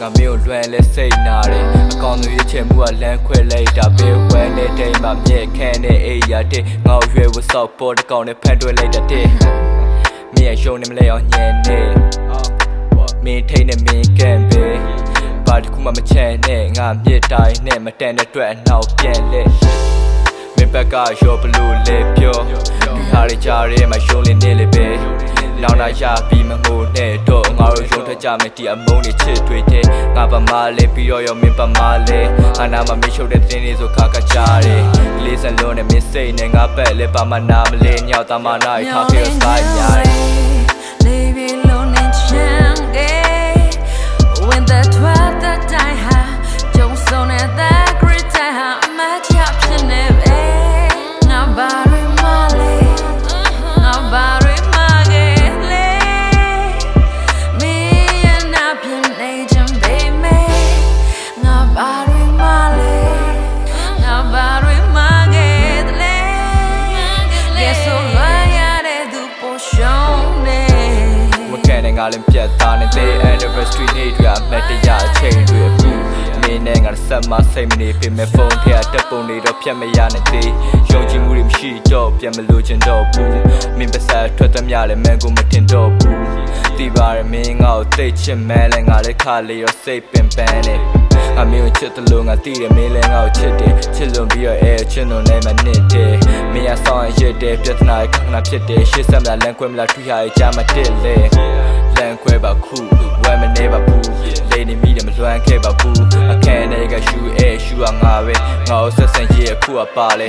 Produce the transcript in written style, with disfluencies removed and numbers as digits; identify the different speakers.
Speaker 1: ငါမျိုးလွယ်လဲစိတ်နာတယ်အကောင်တွေချေမှုကလမ်းခွဲလိုက်တာပဲဝဲနေတိမ်မှာမြဲခန်းနဲ့အေးရတဲ့ငါ့ရွယ်ဝဆော့ပေါ်တကောင်နဲ့ဖန်တွဲလိုက်တဲ့မင်းရုံနေမလဲအောင်ညံနေမင်းထိန်နဲ့မင်းကန်ပဲဘာတခုမှမချမ်းနဲ့ငါမြစ်တိုင်းနဲ့မတန်တဲ့အတွက်အနောက်ပြန်လဲမင်းဘက်ကရောဘလို့လဲပြောဒီဟာတွေကြားရဲမှာရုံနေနေလေပဲလောင်လာရပြီးမငိုနဲ့တော့ငါတို့ရုံထွက်ကြမယ်ဒီအမုန်းတွေချစ်တွေတဲ့ငါပမားလဲပြီးတော့ရောမင်းပမားလဲအနာမမေ့ချုပ်တဲ့တင်းတွေဆိုခါခါကြားတယ်လေးစလုံးနဲ့မင်းစိတ်နဲ့ငါပက်လဲပါမနာမလဲညောက်သားမနာထားပြီးတော့စားရတယ်
Speaker 2: When the 12th that I have just on that great time match up to never nobody male nobody magele me and up in agent baby nobody male nobody magele yes so loyal do potion
Speaker 1: ငါလည်းပြတ်သားနေတဲ့ anniversary နေ့တွေအမတ်တရအချိန်တွေအခုမင်းနဲ့ငါဆက်မစိတ်မနေပြင်မဲ့ဖုန်းထဲတက်ပုံတွေတော့ဖြတ်မရနဲ့သေးယုံကြည်မှုတွေမရှိတော့ပြန်မလို့ချင်တော့ဘူးမင်းပါစားထွက်သမျှလည်းမန်ကိုမတင်တော့ဘူးတီးပါရမင်းငါ့ကိုသိချင်မဲလဲငါလည်းခါလေရောစိတ်ပင်ပန်းနေအမေကိုချစ်တယ်လို့ငါသိတယ်မင်းလည်းငါ့ကိုချစ်တယ်ချစ်လွန်ပြီးတော့အဲချစ်လွန်နေမှနစ်တယ်မင်းရဆောင်ရစ်တယ်ပြဿနာခဏဖြစ်တယ်ရှေ့ဆက်မလားလမ်းခွဲမလားထွေးရကြမှာတက်လေလမ်းခွဲပါခုဝဲမနေပါဘူးလေနေမိတယ်မလွမ်းခဲ့ပါဘူးအခန်းထဲကရှူရှူငါပဲငါ့ကိုဆက်ဆံရအခုကပါလေ